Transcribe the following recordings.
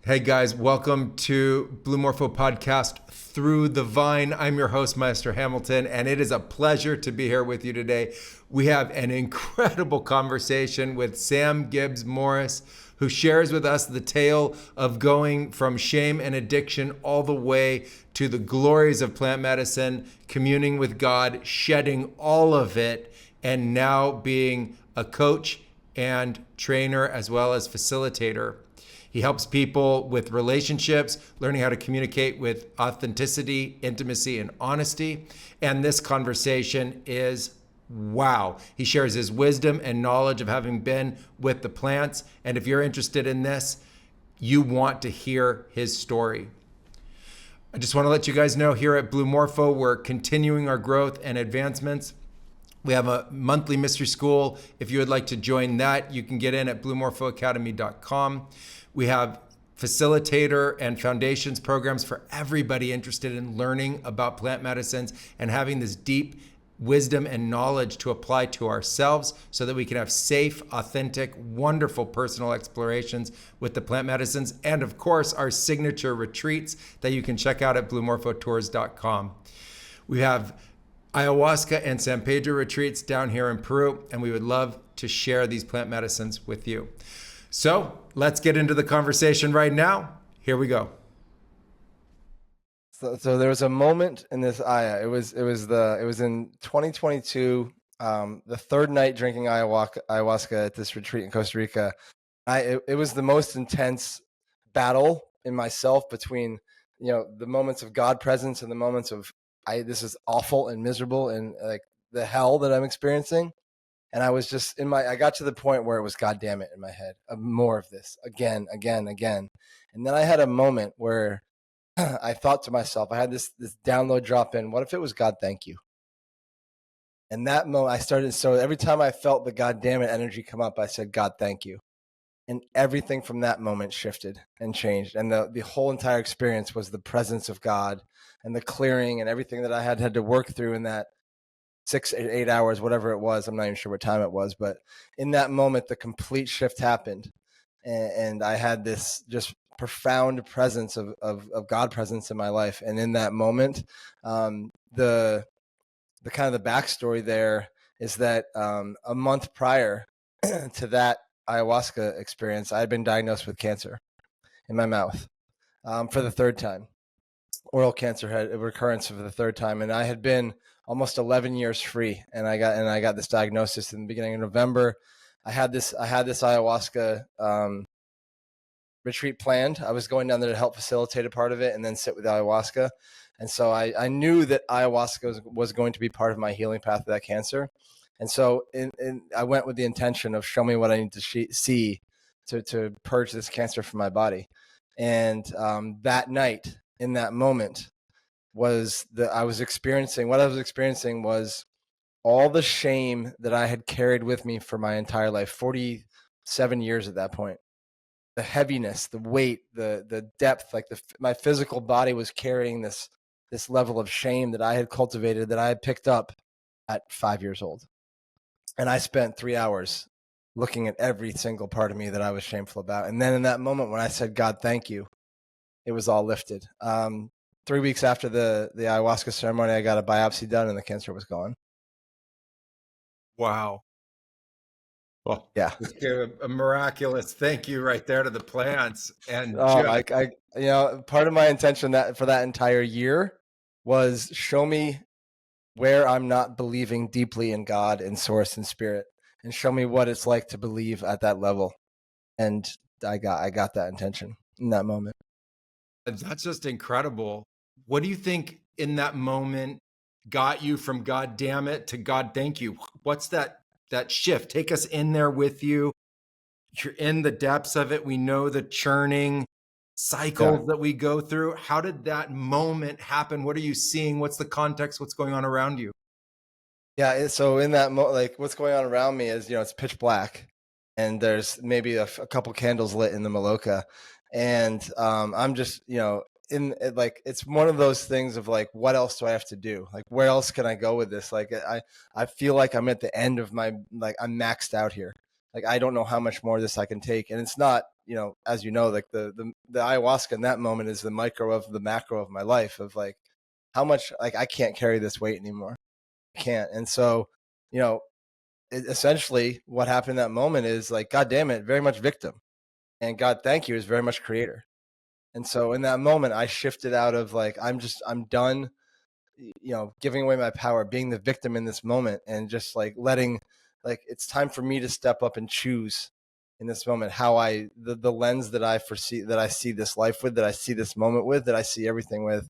Hey guys, welcome to Blue Morpho Podcast Through the Vine. I'm your host, Maestro Hamilton, and it is a pleasure to be here with you today. We have an incredible conversation with Sam Gibbs Morris, who shares with us the tale of going from shame and addiction all the way to the glories of plant medicine, communing with God, shedding all of it, and now being a coach and trainer as well as facilitator. He helps people with relationships, learning how to communicate with authenticity, intimacy, and honesty. And this conversation is wow. He shares his wisdom and knowledge of having been with the plants. And if you're interested in this, you want to hear his story. I just want to let you guys know here at Blue Morpho, we're continuing our growth and advancements. We have a monthly mystery school. If you would like to join that, you can get in at bluemorphoacademy.com. We have facilitator and foundations programs for everybody interested in learning about plant medicines and having this deep wisdom and knowledge to apply to ourselves so that we can have safe, authentic, wonderful personal explorations with the plant medicines. And of course, our signature retreats that you can check out at bluemorphotours.com. We have Ayahuasca and San Pedro retreats down here in Peru, and we would love to share these plant medicines with you. So let's get into the conversation right now. Here we go. So there was a moment in this It was in 2022, the third night drinking ayahuasca at this retreat in Costa Rica. It was the most intense battle in myself between, the moments of God presence and the moments of this is awful and miserable and like the hell that I'm experiencing. And I was just I got to the point where it was, God damn it, in my head, more of this again. And then I had a moment where I thought to myself, I had this download drop in. What if it was God, thank you? And that moment so every time I felt the God damn it energy come up, I said, God, thank you. And everything from that moment shifted and changed. And the whole entire experience was the presence of God and the clearing and everything that I had to work through in that 6 or 8 hours, whatever it was. I'm not even sure what time it was, but in that moment, the complete shift happened. And I had this just profound presence of God presence in my life. And in that moment, the kind of the backstory there is that a month prior to that ayahuasca experience, I had been diagnosed with cancer in my mouth for the third time. Oral cancer had a recurrence for the third time, and I had been almost 11 years free, and I got this diagnosis in the beginning of November. I had this ayahuasca retreat planned. I was going down there to help facilitate a part of it and then sit with ayahuasca. And so I knew that ayahuasca was going to be part of my healing path of that cancer. And so I went with the intention of show me what I need to see to purge this cancer from my body. And that night, in that moment, what I was experiencing was all the shame that I had carried with me for my entire life, 47 years at that point. The heaviness, the weight, the depth, like my physical body was carrying this level of shame that I had cultivated, that I had picked up at 5 years old. And I spent 3 hours looking at every single part of me that I was shameful about. And then in that moment when I said, God, thank you, it was all lifted. 3 weeks after the ayahuasca ceremony, I got a biopsy done and the cancer was gone. Wow. Well, yeah, a miraculous thank you right there to the plants. And part of my intention for that entire year was show me where I'm not believing deeply in God and source and spirit, and show me what it's like to believe at that level. And I got that intention in that moment. That's just incredible. What do you think in that moment got you from God damn it to God thank you? What's that shift? Take us in there with you. You're in the depths of it. We know the churning cycles that we go through. How did that moment happen? What are you seeing? What's the context? What's going on around you? Yeah. So in that what's going on around me is, it's pitch black and there's maybe a couple candles lit in the Maloka. And I'm just, it's one of those things of like, what else do I have to do? Like, where else can I go with this? Like, I feel like I'm at the end of I'm maxed out here. Like, I don't know how much more of this I can take. And it's not as you know, like the ayahuasca in that moment is the micro of the macro of my life, of like how much, like, I can't carry this weight anymore. I can't. And so, essentially what happened in that moment is like, God damn it, very much victim. And God, thank you, is very much creator. And so in that moment, I shifted out of like, I'm done, giving away my power, being the victim in this moment, and just like letting, like, it's time for me to step up and choose in this moment how the lens that I foresee, that I see this life with, that I see this moment with, that I see everything with.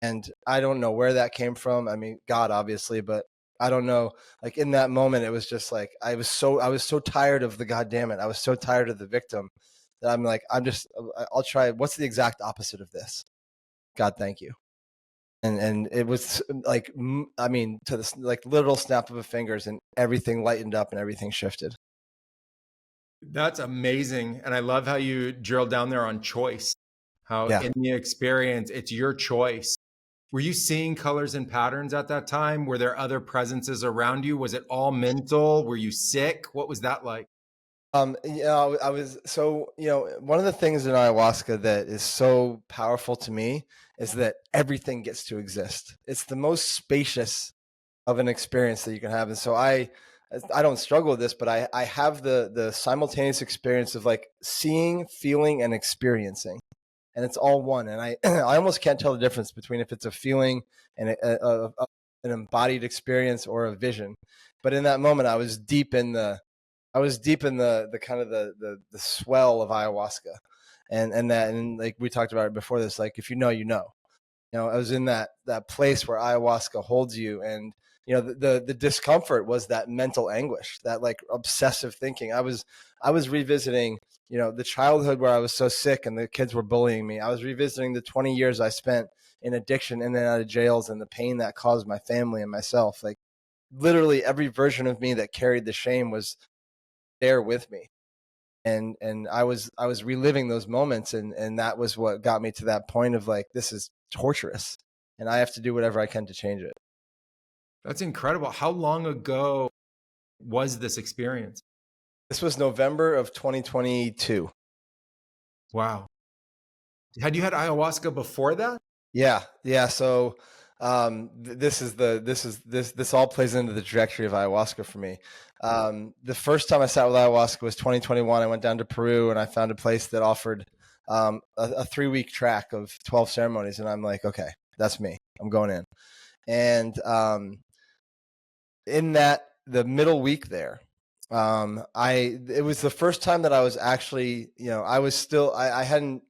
And I don't know where that came from. I mean, God, obviously, but I don't know. Like in that moment, it was just like, I was so tired of the goddamn it. I was so tired of the victim that I'm like, I'll try. What's the exact opposite of this? God, thank you. And it was like, I mean, to this, like, literal snap of a fingers, and everything lightened up and everything shifted. That's amazing. And I love how you drilled down there on choice, how Yeah. in the experience, it's your choice. Were you seeing colors and patterns at that time? Were there other presences around you? Was it all mental? Were you sick? What was that like? I was, so, one of the things in ayahuasca that is so powerful to me is that everything gets to exist. It's the most spacious of an experience that you can have. And so I don't struggle with this, but I have the simultaneous experience of like seeing, feeling, and experiencing, and it's all one. And I I almost can't tell the difference between if it's a feeling and an embodied experience or a vision. But in that moment, I was deep in the kind of the swell of ayahuasca, and like we talked about it before this, like, if you know, I was in that place where ayahuasca holds you. And the discomfort was that mental anguish, that like obsessive thinking. I was revisiting, the childhood where I was so sick and the kids were bullying me. I was revisiting the 20 years I spent in addiction, in and out of jails, and the pain that caused my family and myself. Like, literally every version of me that carried the shame was there with me. And I was reliving those moments, and that was what got me to that point of like, this is torturous, and I have to do whatever I can to change it. That's incredible. How long ago was this experience? This was November of 2022. Wow. Had you had ayahuasca before that? Yeah. So this all plays into the trajectory of ayahuasca for me. The first time I sat with ayahuasca was 2021. I went down to Peru and I found a place that offered a 3-week track of 12 ceremonies, and I'm like, okay, that's me. I'm going in. And in the middle week there, it was the first time that I was actually, I was still, I hadn't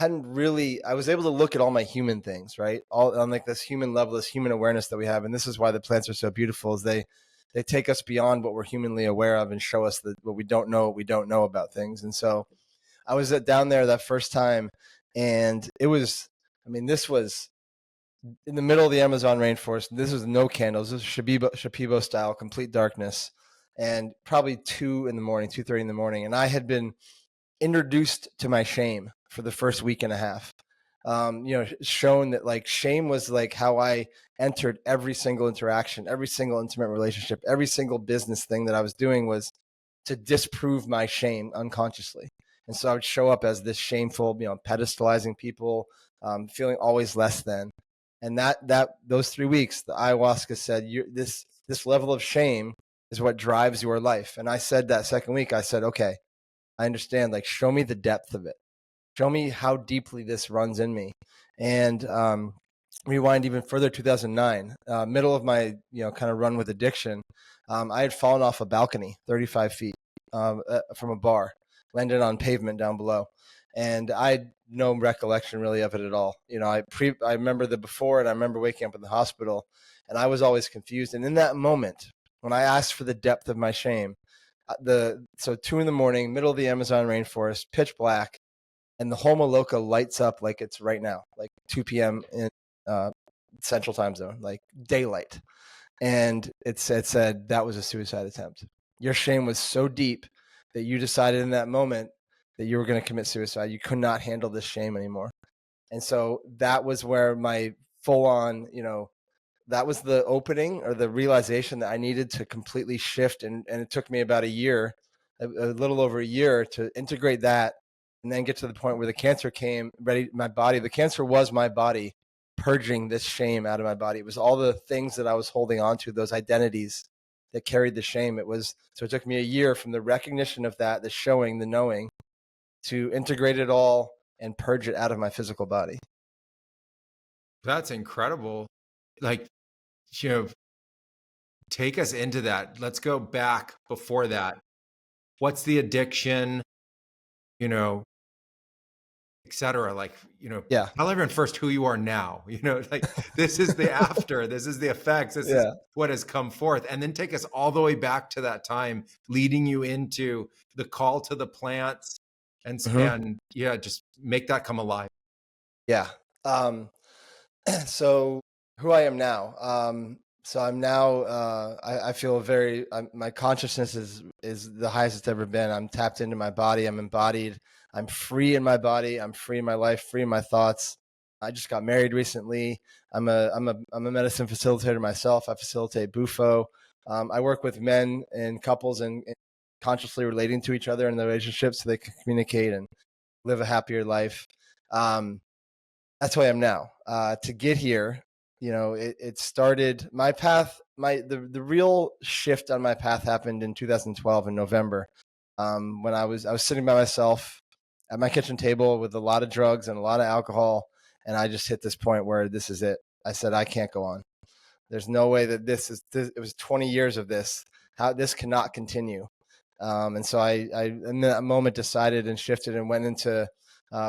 really, I was able to look at all my human things, right? All on like this human level, this human awareness that we have. And this is why the plants are so beautiful, is they take us beyond what we're humanly aware of and show us that what we don't know about things. And so I was down there that first time, and it was, I mean, this was in the middle of the Amazon rainforest. This was no candles. This was Shipibo style, complete darkness, and probably 2:30 in the morning. And I had been introduced to my shame for the first week and a half. Shown that like shame was like how I entered every single interaction, every single intimate relationship, every single business thing that I was doing was to disprove my shame unconsciously. And so I would show up as this shameful, pedestalizing people, feeling always less than. And those 3 weeks, the ayahuasca said, this level of shame is what drives your life. And I said that second week, I said, okay, I understand. Like, show me the depth of it. Show me how deeply this runs in me. And rewind even further, 2009, middle of my kind of run with addiction. I had fallen off a balcony 35 feet from a bar, landed on pavement down below, and I had no recollection really of it at all. I remember the before, and I remember waking up in the hospital, and I was always confused. And in that moment, when I asked for the depth of my shame, so 2 a.m, middle of the Amazon rainforest, pitch black, and the Homa Loca lights up like it's right now, like 2 p.m. in Central Time Zone, like daylight. And it said that was a suicide attempt. Your shame was so deep that you decided in that moment that you were going to commit suicide. You could not handle this shame anymore. And so that was where my full on, that was the opening or the realization that I needed to completely shift. And it took me about a year, a little over a year, to integrate that and then get to the point where the cancer came ready. The cancer was my body purging this shame out of my body. It was all the things that I was holding on to, those identities that carried the shame. So it took me a year from the recognition of that, the showing, the knowing, to integrate it all and purge it out of my physical body. That's incredible. Like, you know, take us into that. Let's go back before that. What's the addiction, you know, et cetera? Like, you know, Yeah. tell everyone first who you are now. You know, like this is the after, this is the effects, this is what has come forth. And then take us all the way back to that time, leading you into the call to the plants and yeah, just make that come alive. Yeah. So who I am now. So I'm now, I feel my consciousness is the highest it's ever been. I'm tapped into my body. I'm embodied. I'm free in my body. I'm free in my life, free in my thoughts. I just got married recently. I'm a medicine facilitator myself. I facilitate Bufo. I work with men and couples and consciously relating to each other in their relationships so they can communicate and live a happier life. That's who I am now. To get here, you know, it started my path. The real shift on my path happened in 2012 in November, when I was sitting by myself at my kitchen table with a lot of drugs and a lot of alcohol, and I just hit this point where this is it. I said, I can't go on. There's no way that it was 20 years of this. How this cannot continue. And so I in that moment decided and shifted and went into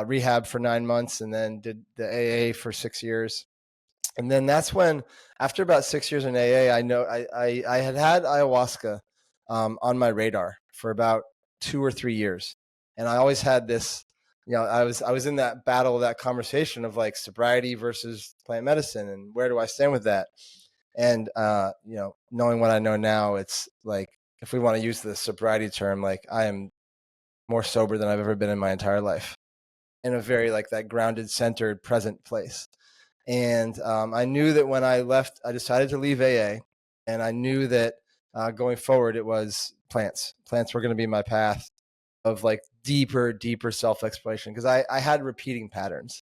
rehab for 9 months, and then did the AA for 6 years. And then that's when, after about 6 years in AA, I had ayahuasca on my radar for about 2 or 3 years, and I always had this. You know, I was in that battle, that conversation of like sobriety versus plant medicine, and where do I stand with that? And you know, knowing what I know now, it's like, if we want to use the sobriety term, like I am more sober than I've ever been in my entire life, in a very like that grounded, centered, present place. And I knew that when I left, I decided to leave AA, and I knew that going forward, it was plants. Plants were going to be my path of like deeper self-exploration, because I had repeating patterns.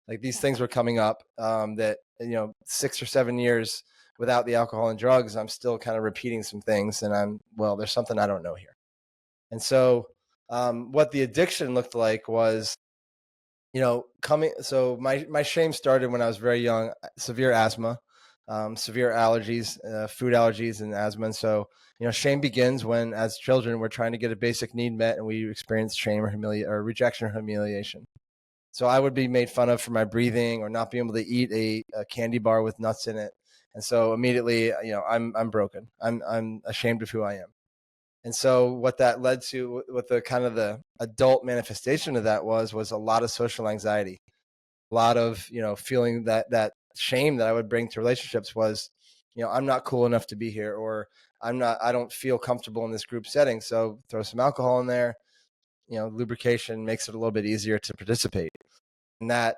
Like these things were coming up that, you know, 6 or 7 years without the alcohol and drugs, I'm still kind of repeating some things, and there's something I don't know here. And so what the addiction looked like was, you know, so my shame started when I was very young. Severe asthma, severe allergies, food allergies, and asthma. And so, you know, shame begins when, as children, we're trying to get a basic need met, and we experience shame or rejection or humiliation. So I would be made fun of for my breathing or not being able to eat a candy bar with nuts in it. And so immediately, you know, I'm broken. I'm ashamed of who I am. And so what that led to, what the kind of the adult manifestation of that was a lot of social anxiety, a lot of, you know, feeling that shame that I would bring to relationships was, you know, I'm not cool enough to be here, or I don't feel comfortable in this group setting. So throw some alcohol in there, you know, lubrication makes it a little bit easier to participate. And that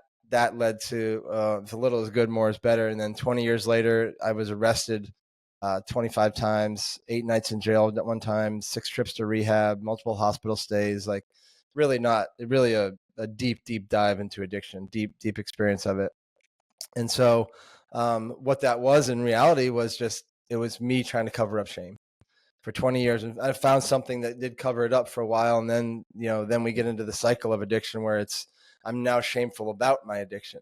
led to if a little is good, more is better. And then 20 years later, I was arrested 25 times, 8 nights in jail at one time, 6 trips to rehab, multiple hospital stays. Like really a deep dive into addiction, deep experience of it. And so what that was in reality was just, it was me trying to cover up shame for 20 years. And I found something that did cover it up for a while. And then, you know, then we get into the cycle of addiction where I'm now shameful about my addiction.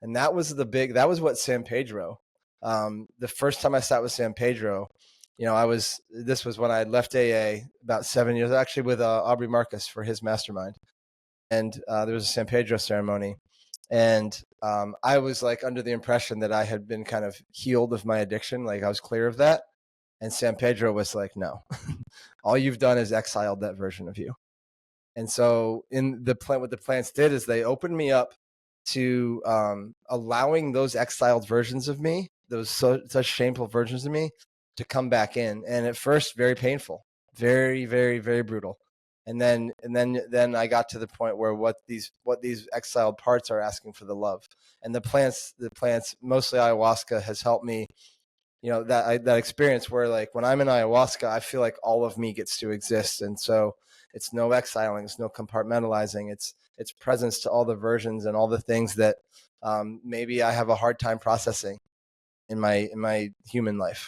And that was what San Pedro, the first time I sat with San Pedro, you know, this was when I had left AA about 7 years, actually with Aubrey Marcus for his mastermind. And there was a San Pedro ceremony. And I was like under the impression that I had been kind of healed of my addiction. Like I was clear of that. And San Pedro was like, no, all you've done is exiled that version of you. And so what the plants did is they opened me up to allowing those exiled versions of me, those such shameful versions of me, to come back in. And at first, very painful, very, very, very brutal. And then I got to the point where what these exiled parts are asking for the love. And the plants, mostly ayahuasca, has helped me. You know, that experience where like when I'm in ayahuasca, I feel like all of me gets to exist. And so it's no exiling, it's no compartmentalizing. its presence to all the versions and all the things that maybe I have a hard time processing in my human life.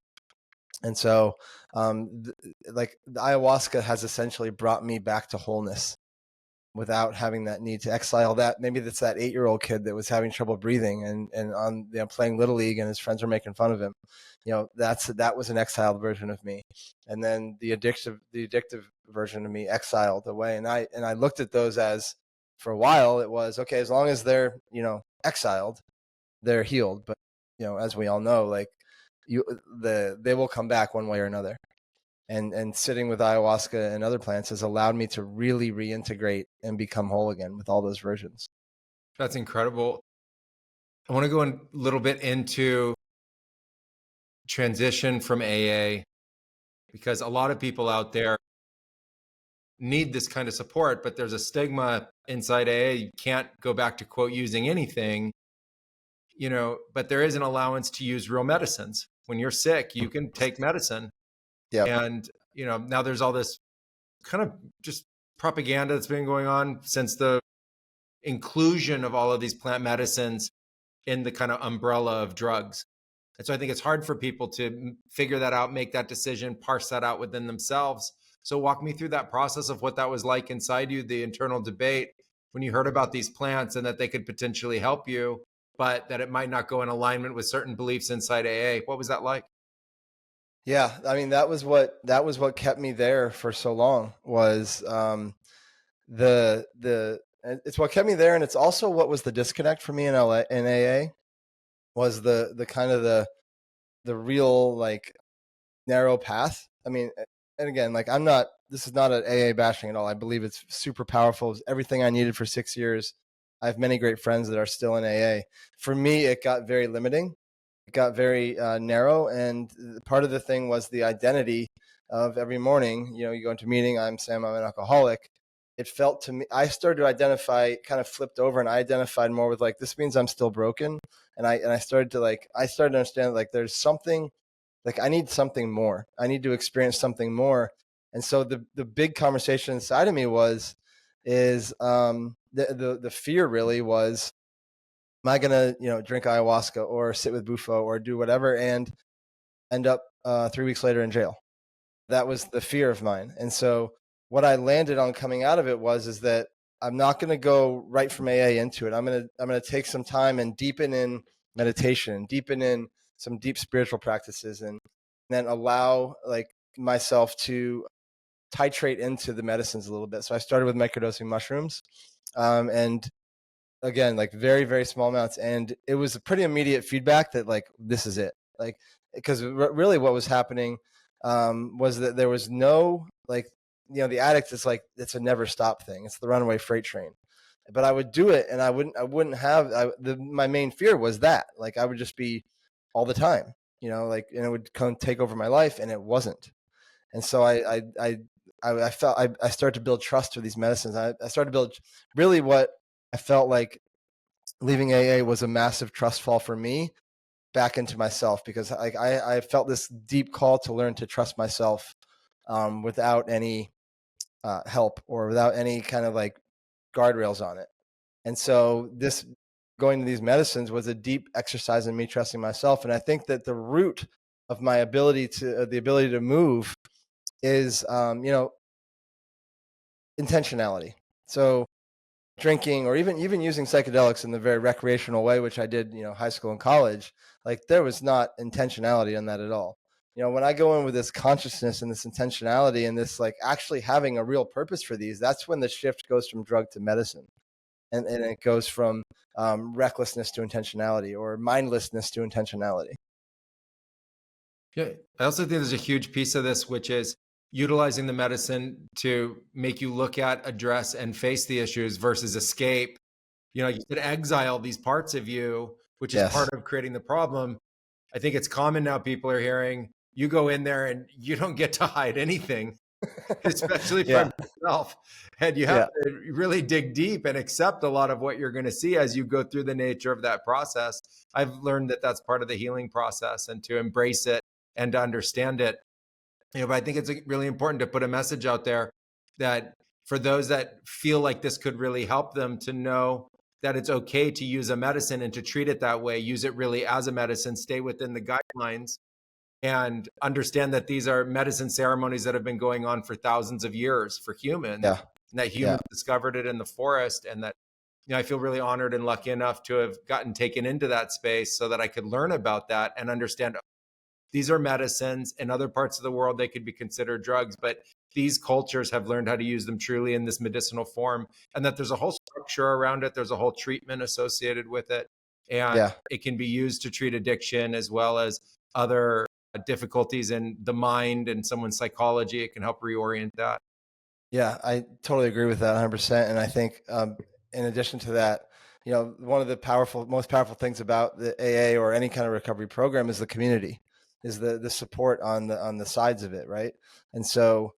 And so, like the ayahuasca has essentially brought me back to wholeness without having that need to exile that. Maybe that's that 8-year-old kid that was having trouble breathing and on, playing Little League and his friends were making fun of him. That was an exiled version of me. And then the addictive version of me exiled away. And I looked at those as, for a while, it was okay, as long as they're, exiled, they're healed. But, as we all know, like they will come back one way or another. And sitting with ayahuasca and other plants has allowed me to really reintegrate and become whole again with all those versions. That's incredible. I want to go a little bit into transition from AA, because a lot of people out there need this kind of support, but there's a stigma inside AA. You can't go back to, quote, using anything, but there is an allowance to use real medicines. When you're sick, you can take medicine. Yeah. And, now there's all this kind of just propaganda that's been going on since the inclusion of all of these plant medicines in the kind of umbrella of drugs. And so I think it's hard for people to figure that out, make that decision, parse that out within themselves. So walk me through that process of what that was like inside you, the internal debate when you heard about these plants and that they could potentially help you, but that it might not go in alignment with certain beliefs inside AA. What was that like? Yeah, I mean, that was what kept me there for so long, was it's what kept me there, and it's also what was the disconnect for me in AA, was the kind of the real, like, narrow path. I mean, and again, like, this is not an AA bashing at all. I believe it's super powerful. It's everything I needed for 6 years. I have many great friends that are still in AA. For me, it got very limiting. It got very narrow, and part of the thing was the identity of every morning. You go into a meeting, I'm Sam, I'm an alcoholic. It felt to me, I started to identify, kind of flipped over, and I identified more with, like, this means I'm still broken. And I started to understand, like, there's something, like, I need something more. I need to experience something more. And so the big conversation inside of me the fear really was, am I going to, drink ayahuasca or sit with Bufo or do whatever and end up 3 weeks later in jail? That was the fear of mine. And so what I landed on coming out of it is that I'm not going to go right from AA into it. I'm going to take some time and deepen in meditation, deepen in some deep spiritual practices, and then allow, like, myself to titrate into the medicines a little bit. So I started with microdosing mushrooms, and again, like, very, very small amounts. And it was a pretty immediate feedback that, like, this is it. Like, because really what was happening was that there was no, like, the addict is like, it's a never stop thing. It's the runaway freight train. But I would do it, and I wouldn't have, my main fear was that, like, I would just be all the time, like, and it would come take over my life, and it wasn't. And so I felt, I started to build trust for these medicines. I started to build, really, what I felt like leaving AA was a massive trust fall for me back into myself, because I felt this deep call to learn to trust myself without any help or without any kind of, like, guardrails on it. And so this, going to these medicines, was a deep exercise in me trusting myself. And I think that the root of my ability to move is, intentionality. So drinking, or even using psychedelics in the very recreational way, which I did, high school and college, like, there was not intentionality in that at all. When I go in with this consciousness and this intentionality and this, like, actually having a real purpose for these, that's when the shift goes from drug to medicine. And it goes from recklessness to intentionality, or mindlessness to intentionality. Yeah. I also think there's a huge piece of this, which is utilizing the medicine to make you look at, address, and face the issues versus escape. You could exile these parts of you, which is Yes. part of creating the problem. I think it's common now, people are hearing, you go in there and you don't get to hide anything, especially from yourself. And you have to really dig deep and accept a lot of what you're going to see as you go through the nature of that process. I've learned that that's part of the healing process, and to embrace it and to understand it. But I think it's really important to put a message out there that for those that feel like this could really help them to know that it's okay to use a medicine and to treat it that way, use it really as a medicine, stay within the guidelines, and understand that these are medicine ceremonies that have been going on for thousands of years for humans, Yeah. and that Yeah. humans discovered it in the forest. And that, I feel really honored and lucky enough to have gotten taken into that space so that I could learn about that and understand these are medicines. In other parts of the world, they could be considered drugs, but these cultures have learned how to use them truly in this medicinal form, and that there's a whole structure around it. There's a whole treatment associated with it. And Yeah. it can be used to treat addiction as well as other difficulties in the mind and someone's psychology. It can help reorient that. Yeah, I totally agree with that 100%. And I think, in addition to that, one of the most powerful things about the AA or any kind of recovery program is the community, is the support on the sides of it, right? And so,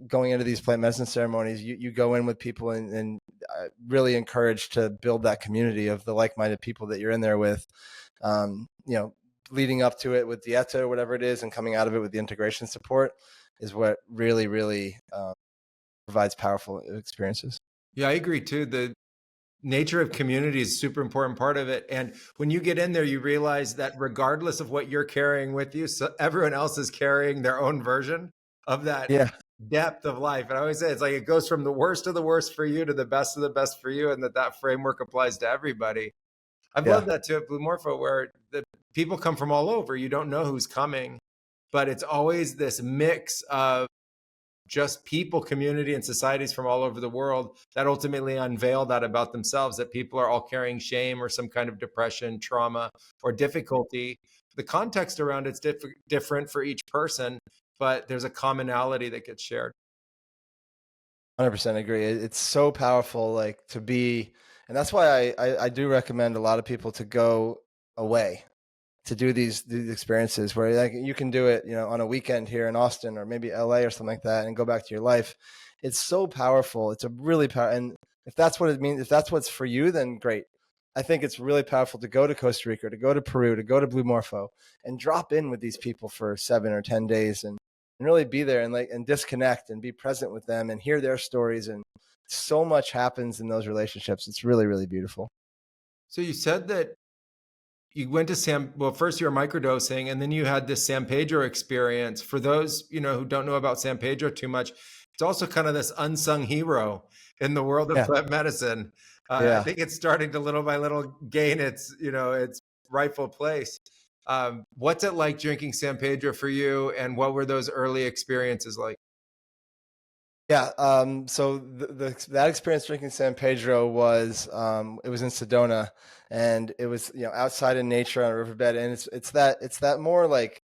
going into these plant medicine ceremonies, you go in with people and really encouraged to build that community of the like-minded people that you're in there with, leading up to it with dieta or whatever it is, and coming out of it with the integration support is what really, really provides powerful experiences. Yeah, I agree too. The nature of community is a super important part of it. And when you get in there, you realize that regardless of what you're carrying with you, so everyone else is carrying their own version of that Yeah. depth of life. And I always say it's like it goes from the worst of the worst for you to the best of the best for you, and that framework applies to everybody. I've Yeah. loved that too at Blue Morpho, where the people come from all over. You don't know who's coming, but it's always this mix of just people, community, and societies from all over the world that ultimately unveil that about themselves, that people are all carrying shame or some kind of depression, trauma, or difficulty. The context around it's different for each person, but there's a commonality that gets shared. 100% agree. It's so powerful, like to be, and that's why I do recommend a lot of people to go away to do these experiences where like you can do it, on a weekend here in Austin or maybe LA or something like that, and go back to your life. It's so powerful. It's a really powerful, and if that's what it means, if that's what's for you, then great. I think it's really powerful to go to Costa Rica, to go to Peru, to go to Blue Morpho, and drop in with these people for 7 or 10 days and really be there and disconnect and be present with them and hear their stories. And so much happens in those relationships. It's really, really beautiful. So you said that you went to well, first you were microdosing, and then you had this San Pedro experience. For those, who don't know about San Pedro too much, it's also kind of this unsung hero in the world of plant medicine. I think it's starting to little by little gain its rightful place. What's it like drinking San Pedro for you, and what were those early experiences like? Yeah. So that experience drinking San Pedro was, it was in Sedona, and it was, outside in nature on a riverbed. And it's that more like,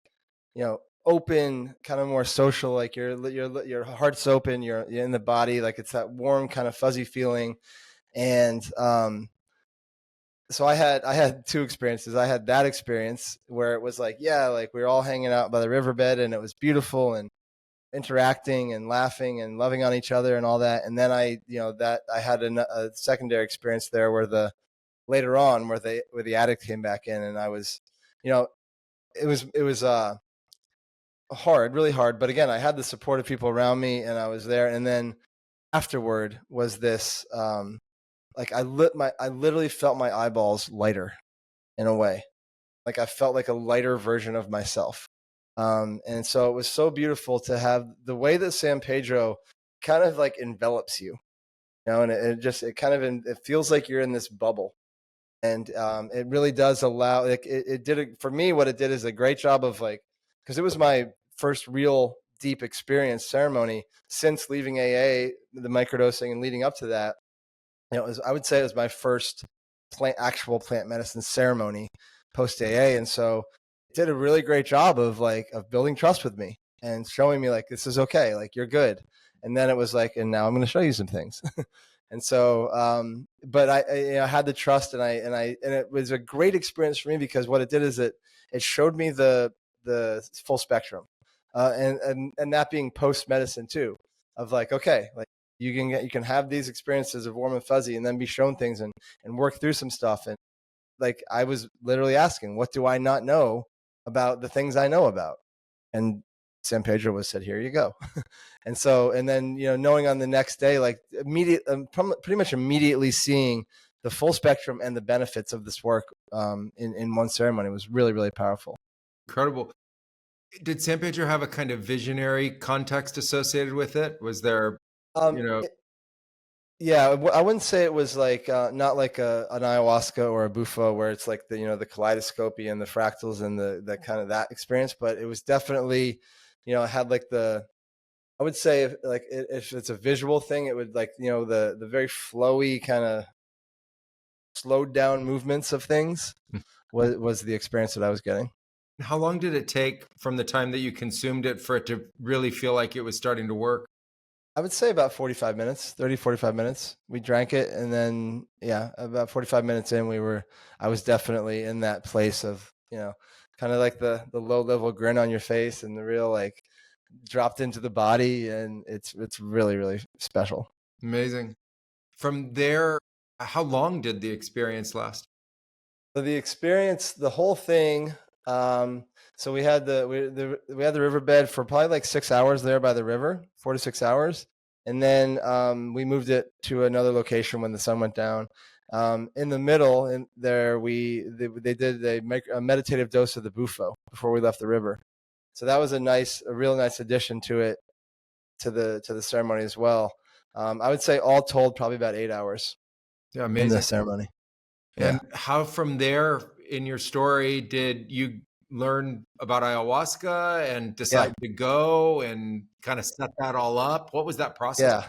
open, kind of more social, like your heart's open, you're in the body, like it's that warm kind of fuzzy feeling. And, so I had two experiences. I had that experience where it was like, like we were all hanging out by the riverbed and it was beautiful and interacting and laughing and loving on each other and all that. And then I had a secondary experience there where later on where the addict came back in, and I was, it was hard, really hard. But again, I had the support of people around me and I was there. And then afterward was this, like I literally felt my eyeballs lighter in a way. Like I felt like a lighter version of myself. And so it was so beautiful to have the way that San Pedro kind of like envelops you, and it feels like you're in this bubble. And it really does allow, like it did it for me. What it did is a great job of like, because it was my first real deep experience ceremony since leaving AA, the microdosing, and leading up to that. I would say it was my first actual plant medicine ceremony post AA. And so it did a really great job of building trust with me and showing me like, this is okay. Like you're good. And then it was like, and now I'm going to show you some things. And so, but I had the trust, and it was a great experience for me because what it did is it showed me the full spectrum, and that being post medicine too, of like, okay, like you can have these experiences of warm and fuzzy and then be shown things and work through some stuff. And like, I was literally asking, what do I not know about the things I know about? And San Pedro said, here you go. And so, and then, knowing on the next day, like pretty much immediately seeing the full spectrum and the benefits of this work in one ceremony was really, really powerful. Incredible. Did San Pedro have a kind of visionary context associated with it? Was there, Yeah, I wouldn't say it was like not like an ayahuasca or a bufo where it's like the kaleidoscopy and the fractals and the kind of that experience, but it was definitely, it had like I would say if it's a visual thing, it would like, the very flowy kind of slowed down movements of things was the experience that I was getting. How long did it take from the time that you consumed it for it to really feel like it was starting to work? I would say about 45 minutes, 30, 45 minutes. We drank it. And then, about 45 minutes in, I was definitely in that place of, kind of like the low level grin on your face and the real like dropped into the body. And it's really, really special. Amazing. From there, how long did the experience last? So the experience, the whole thing, so we had the riverbed for probably like 6 hours there by the river, 4 to 6 hours, and then we moved it to another location when the sun went down. In the middle, in there, they did a meditative dose of the bufo before we left the river. So that was a real nice addition to the ceremony as well. I would say all told, probably about 8 hours. Yeah, amazing. In the ceremony. And how from there in your story did you learn about ayahuasca and decide to go and kind of set that all up? What was that process?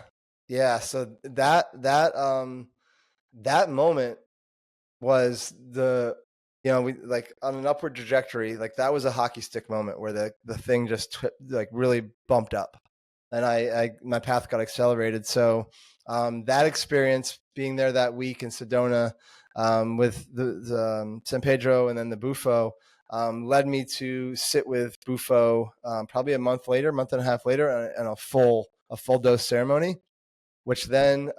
Yeah. So that moment was we like on an upward trajectory, like that was a hockey stick moment where the thing just like really bumped up, and my path got accelerated. So that experience, being there that week in Sedona with the San Pedro and then the bufo, led me to sit with bufo probably a month and a half later, and a full dose ceremony, which then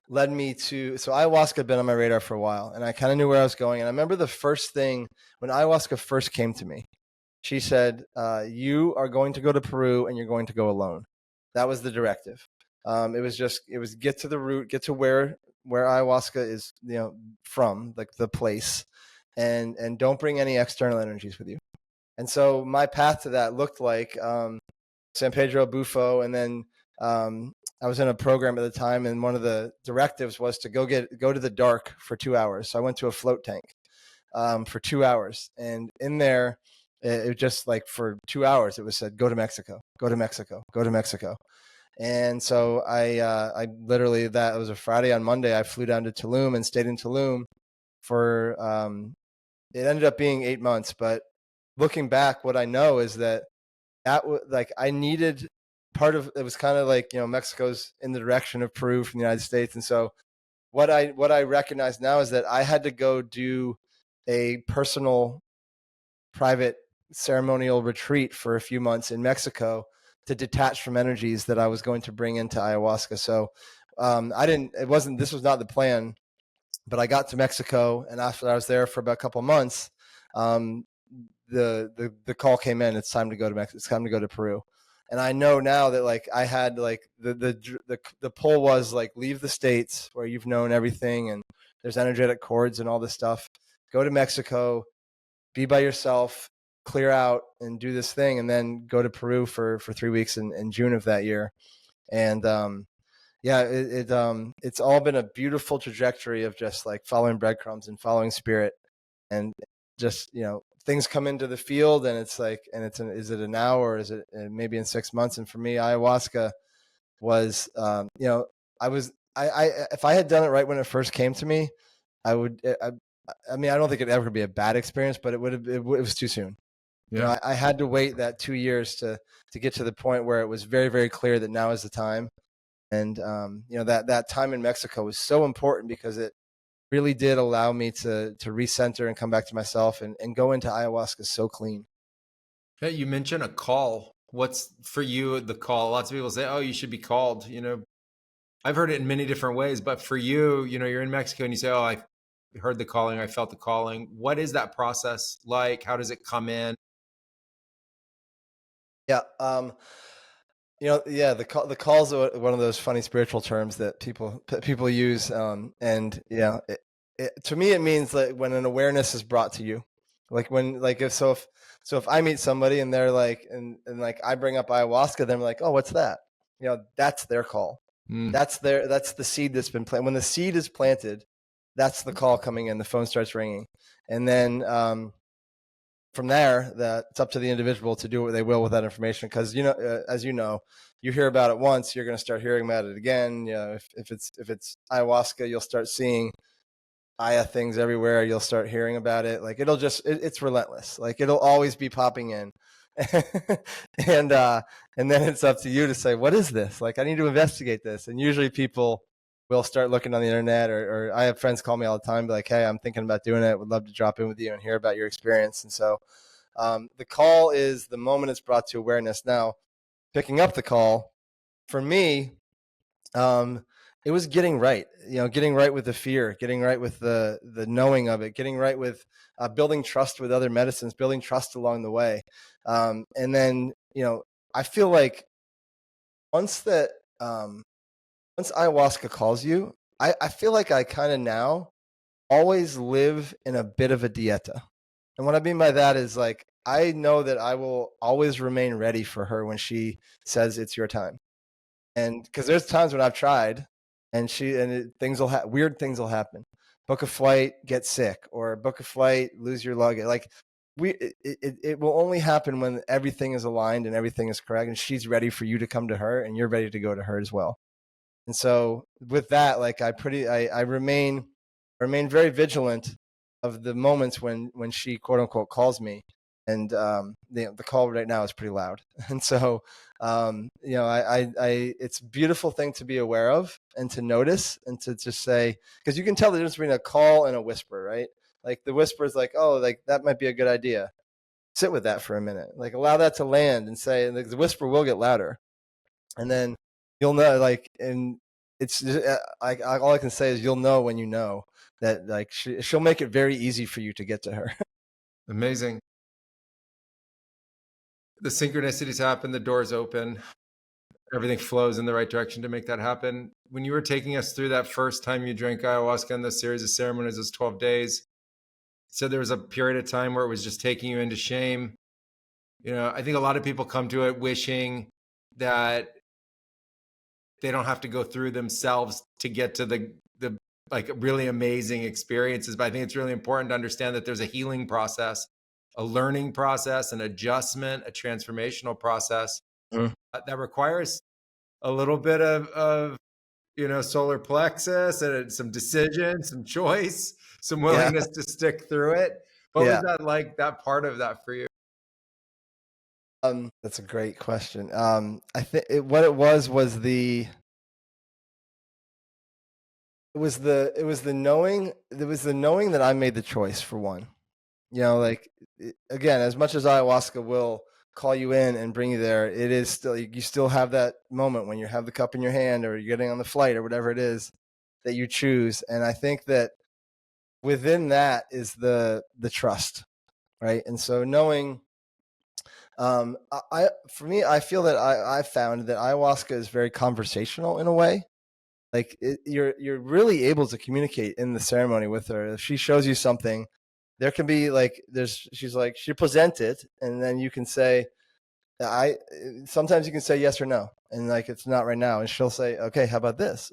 led me to, so ayahuasca had been on my radar for a while, and I kind of knew where I was going. And I remember the first thing when ayahuasca first came to me, she said, you are going to go to Peru and you're going to go alone. That was the directive. It was get to the root, get to where ayahuasca is, from, like the place, and don't bring any external energies with you. And so my path to that looked like San Pedro, bufo, and then I was in a program at the time, and one of the directives was to go to the dark for 2 hours. So I went to a float tank for 2 hours, and in there, it just like for 2 hours, it was said, go to Mexico, go to Mexico, go to Mexico. And so I literally, that was a Friday. On Monday, I flew down to Tulum and stayed in Tulum for, it ended up being 8 months. But looking back, what I know is that like I needed, part of it was kind of like, Mexico's in the direction of Peru from the United States. And so what I recognize now is that I had to go do a personal, private ceremonial retreat for a few months in Mexico to detach from energies that I was going to bring into ayahuasca. So this was not the plan, but I got to Mexico, and after I was there for about a couple of months, the call came in. It's time to go to Mexico. It's time to go to Peru. And I know now that like I had like the pull was like, leave the States where you've known everything and there's energetic cords and all this stuff. Go to Mexico, be by yourself, clear out and do this thing, and then go to Peru for 3 weeks in June of that year. And it's all been a beautiful trajectory of just like following breadcrumbs and following spirit, and just, things come into the field, and it's like, is it a now or is it maybe in 6 months? And for me, ayahuasca was, if I had done it right when it first came to me, I would, I mean, I don't think it'd ever be a bad experience, but it was too soon. Yeah. I had to wait that 2 years to get to the point where it was very, very clear that now is the time. And, that time in Mexico was so important because it really did allow me to recenter and come back to myself and go into ayahuasca so clean. Hey, you mentioned a call. What's for you the call? Lots of people say, oh, you should be called. I've heard it in many different ways, but for you, you're in Mexico and you say, oh, I heard the calling. I felt the calling. What is that process like? How does it come in? Yeah. The calls are one of those funny spiritual terms that people use, and to me it means like when an awareness is brought to you, like when like if I meet somebody and they're like and like I bring up ayahuasca, they're like, oh, what's that? That's their call. Mm. That's the seed that's been planted. When the seed is planted, that's the call coming in. The phone starts ringing, and then from there, that it's up to the individual to do what they will with that information. Because as you hear about it once, you're going to start hearing about it again. If it's ayahuasca, you'll start seeing Aya things everywhere. You'll start hearing about it. Like it's relentless. Like it'll always be popping in, and then it's up to you to say, what is this? Like I need to investigate this. And usually people will start looking on the internet, or I have friends call me all the time, be like, hey, I'm thinking about doing it. Would love to drop in with you and hear about your experience. And so the call is the moment it's brought to awareness. Now, picking up the call for me, it was getting right. Getting right with the fear, getting right with the knowing of it, getting right with building trust with other medicines, building trust along the way, and then I feel like once that once ayahuasca calls you, I feel like I kind of now always live in a bit of a dieta. And what I mean by that is like, I know that I will always remain ready for her when she says it's your time. And because there's times when I've tried and weird things will happen. Book a flight, get sick, or book a flight, lose your luggage. Like it will only happen when everything is aligned and everything is correct. And she's ready for you to come to her and you're ready to go to her as well. And so with that, like I remain very vigilant of the moments when she quote unquote calls me, and the call right now is pretty loud. And so it's a beautiful thing to be aware of and to notice and to just say, because you can tell the difference between a call and a whisper, right? Like the whisper is like, oh, like that might be a good idea. Sit with that for a minute, like allow that to land and say, and the whisper will get louder, and then you'll know, like, and it's just, all I can say is you'll know when you know that, like, she'll make it very easy for you to get to her. Amazing. The synchronicities happen, the doors open, everything flows in the right direction to make that happen. When you were taking us through that first time you drank ayahuasca in the series of ceremonies, those 12 days, so there was a period of time where it was just taking you into shame. I think a lot of people come to it wishing that they don't have to go through themselves to get to the like really amazing experiences. But I think it's really important to understand that there's a healing process, a learning process, an adjustment, a transformational process that requires a little bit of solar plexus and some decision, some choice, some willingness to stick through it. What was that like, that part of that for you? That's a great question. I think what it was the knowing. It was the knowing that I made the choice, for one. Like, again, as much as ayahuasca will call you in and bring you there, it is still, you still have that moment when you have the cup in your hand or you're getting on the flight or whatever it is that you choose. And I think that within that is the trust, right? And so knowing, for me, I feel that I found that ayahuasca is very conversational in a way. Like you're really able to communicate in the ceremony with her. If she shows you something, there can be like, she present it, and then you can say, sometimes you can say yes or no, and like, it's not right now. And she'll say, okay, how about this?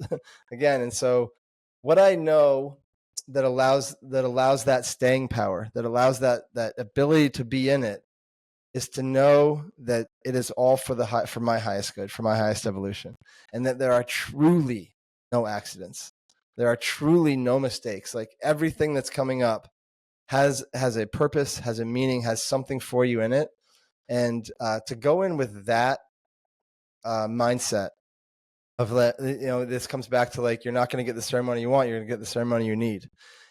Again. And so what I know that allows that staying power, that allows that ability to be in it, is to know that it is all for my highest good, for my highest evolution, and that there are truly no accidents. There are truly no mistakes. Like everything that's coming up has a purpose, has a meaning, has something for you in it. And to go in with that mindset of this comes back to, like, you're not going to get the ceremony you want, you're going to get the ceremony you need.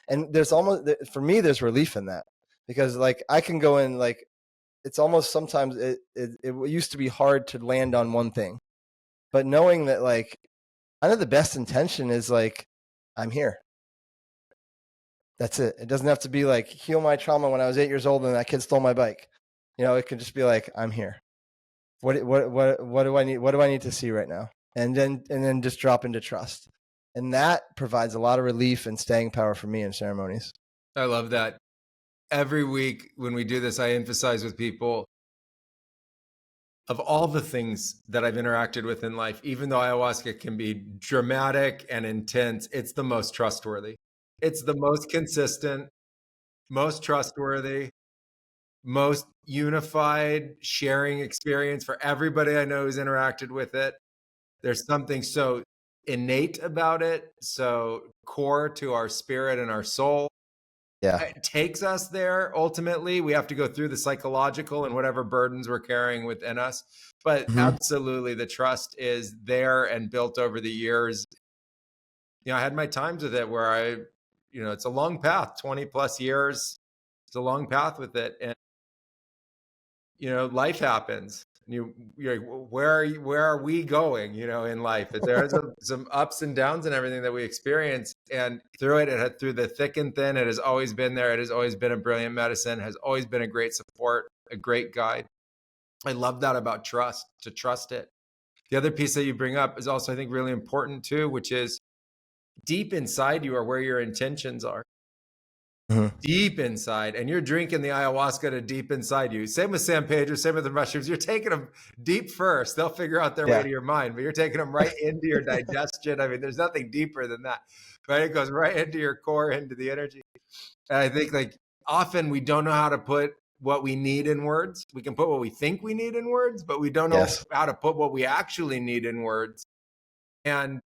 And there's for me, there's relief in that, because like I can go in, like, it's almost sometimes it used to be hard to land on one thing, but knowing that, like, kind of the best intention is like, I'm here. That's it. It doesn't have to be like, heal my trauma when I was 8 years old and that kid stole my bike. It can just be like, I'm here. what do I need? What do I need to see right now? And then just drop into trust. And that provides a lot of relief and staying power for me in ceremonies. I love that. Every week when we do this, I emphasize with people, of all the things that I've interacted with in life, even though ayahuasca can be dramatic and intense, it's the most trustworthy. It's the most consistent, most trustworthy, most unified sharing experience for everybody I know who's interacted with it. There's something so innate about it, so core to our spirit and our soul. Yeah. It takes us there. Ultimately, we have to go through the psychological and whatever burdens we're carrying within us. But absolutely, the trust is there and built over the years. I had my times with it where it's a long path, 20 plus years. It's a long path with it. And, life happens. You're like, where are we going, in life? There's some ups and downs and everything that we experience. And through through the thick and thin, it has always been there. It has always been a brilliant medicine, has always been a great support, a great guide. I love that about trust, to trust it. The other piece that you bring up is also, I think, really important too, which is deep inside you are where your intentions are. Deep inside, and you're drinking the ayahuasca to deep inside you. Same with San Pedro, same with the mushrooms. You're taking them deep first. They'll figure out their way to your mind, but you're taking them right into your digestion. I mean, there's nothing deeper than that, right? It goes right into your core, into the energy. And I think often we don't know how to put what we need in words. We can put what we think we need in words, but we don't know how to put what we actually need in words. And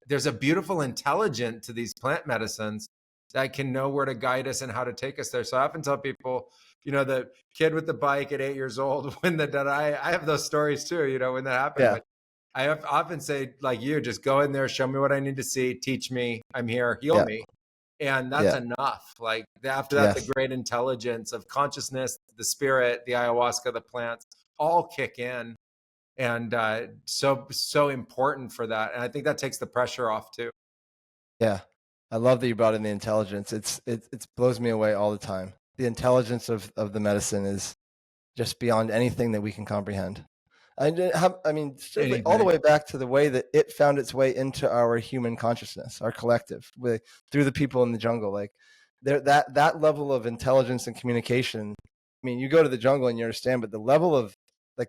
there's a beautiful intelligence to these plant medicines that can know where to guide us and how to take us there. So I often tell people, the kid with the bike at 8 years old, I have those stories too, when that happened. Yeah. But I often say, like you, just go in there, show me what I need to see, teach me, I'm here, heal me. And that's enough. Like after that, the great intelligence of consciousness, the spirit, the ayahuasca, the plants all kick in. And so important for that. And I think that takes the pressure off too. Yeah. I love that you brought in the intelligence. It blows me away all the time. The intelligence of the medicine is just beyond anything that we can comprehend. I mean, all the way back to the way that it found its way into our human consciousness, our collective, through the people in the jungle. Like that level of intelligence and communication. I mean, you go to the jungle and you understand, but the level of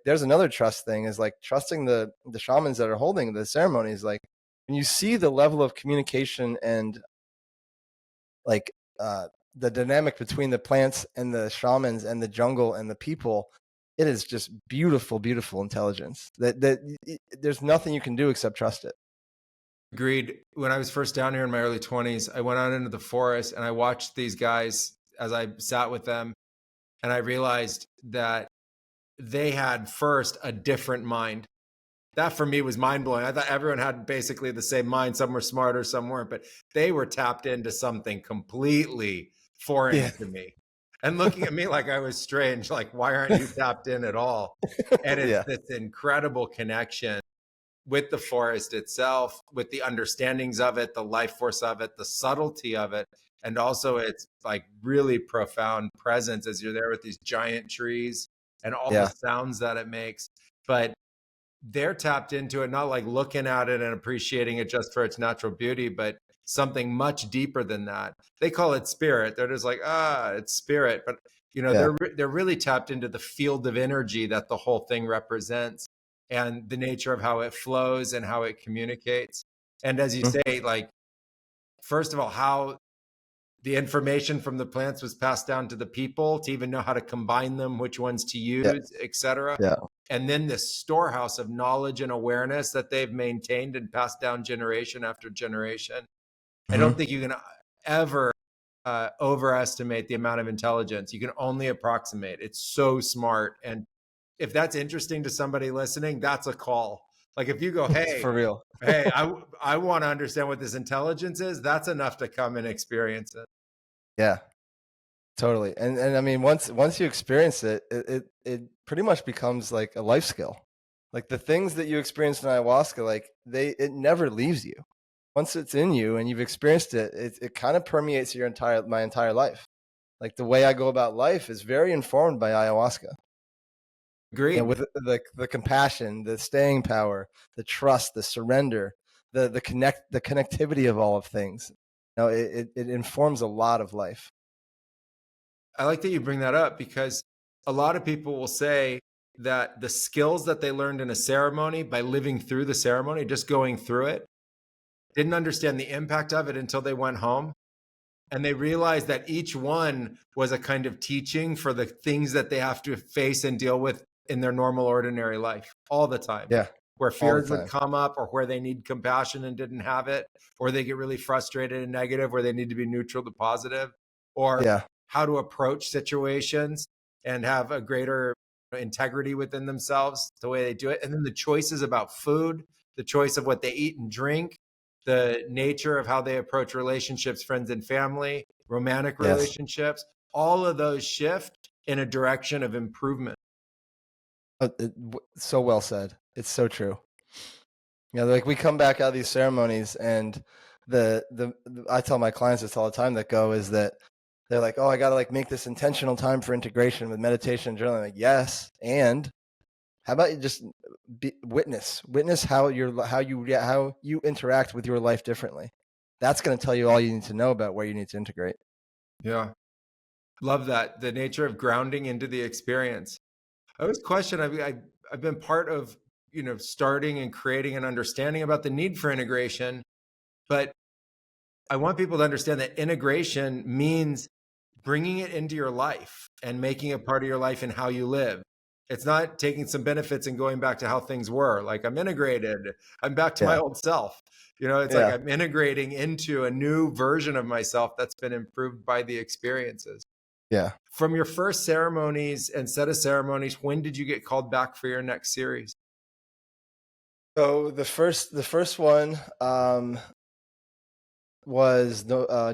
there's another trust thing is trusting the shamans that are holding the ceremonies. Like when you see the level of communication and the dynamic between the plants and the shamans and the jungle and the people, it is just beautiful, beautiful intelligence that there's nothing you can do except trust it. Agreed. When I was first down here in my early 20s, I went out into the forest and I watched these guys as I sat with them. And I realized that they had first a different mind. That for me was mind blowing. I thought everyone had basically the same mind. Some were smarter, some weren't, but they were tapped into something completely foreign to me and looking at me like I was strange. Like, why aren't you tapped in at all? And it's this incredible connection with the forest itself, with the understandings of it, the life force of it, the subtlety of it. And also it's really profound presence as you're there with these giant trees and all the sounds that it makes. But they're tapped into it, not looking at it and appreciating it just for its natural beauty, but something much deeper than that. They call it spirit. They're just it's spirit. But, they're really tapped into the field of energy that the whole thing represents and the nature of how it flows and how it communicates. And as you say, first of all, how the information from the plants was passed down to the people to even know how to combine them, which ones to use, etc. And then this storehouse of knowledge and awareness that they've maintained and passed down generation after generation. I don't think you can ever overestimate the amount of intelligence. You can only approximate. It's so smart. And if that's interesting to somebody listening, that's a call. If you go, hey, for real, hey, I want to understand what this intelligence is, that's enough to come and experience it. Yeah, totally. And I mean, once you experience it, it pretty much becomes like a life skill. Like the things that you experience in ayahuasca, it never leaves you. Once it's in you and you've experienced it, it kind of permeates my entire life. Like the way I go about life is very informed by ayahuasca. Agreed. with the compassion, the staying power, the trust, the surrender, the connectivity of all of things. It informs a lot of life. I like that you bring that up, because a lot of people will say that the skills that they learned in a ceremony by living through the ceremony, just going through it, didn't understand the impact of it until they went home. And they realized that each one was a kind of teaching for the things that they have to face and deal with in their normal, ordinary life all the time. Yeah. Where All the fears would time. come up, or where they need compassion and didn't have it, or they get really frustrated and negative, where they need to be neutral to positive, or Yeah. how to approach situations and have a greater integrity within themselves, the way they do it. And then the choices about food, the choice of what they eat and drink, the nature of how they approach relationships, friends and family, romantic Yes. relationships, all of those shift in a direction of improvement. So well said. It's so true. Like we come back out of these ceremonies, and I tell my clients this all the time that go, is that they're like, oh, I got to like make this intentional time for integration with meditation and journaling. Like, yes. And how about you just witness how you interact with your life differently. That's going to tell you all you need to know about where you need to integrate. Yeah. Love that. The nature of grounding into the experience. I always question, I've been part of, starting and creating an understanding about the need for integration, but I want people to understand that integration means bringing it into your life and making it part of your life and how you live. It's not taking some benefits and going back to how things were. Like, I'm integrated, I'm back to my old self. It's like I'm integrating into a new version of myself that's been improved by the experiences. Yeah. From your first ceremonies and set of ceremonies, when did you get called back for your next series? So the first one was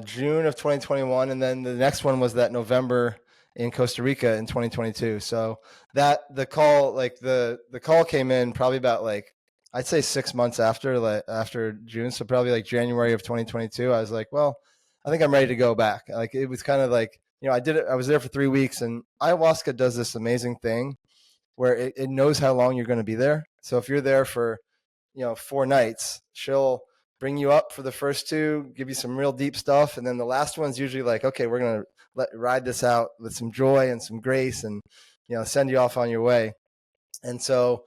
June of 2021, and then the next one was that November in Costa Rica in 2022. So that the call came in probably about I'd say 6 months after June. So probably like January of 2022. I was like, well, I think I'm ready to go back. Like, it was kind of like, I did it. I was there for 3 weeks, and ayahuasca does this amazing thing where it knows how long you're going to be there. So if you're there for, 4 nights, she'll bring you up for the first 2, give you some real deep stuff. And then the last one's usually like, okay, we're going to ride this out with some joy and some grace, and, send you off on your way. And so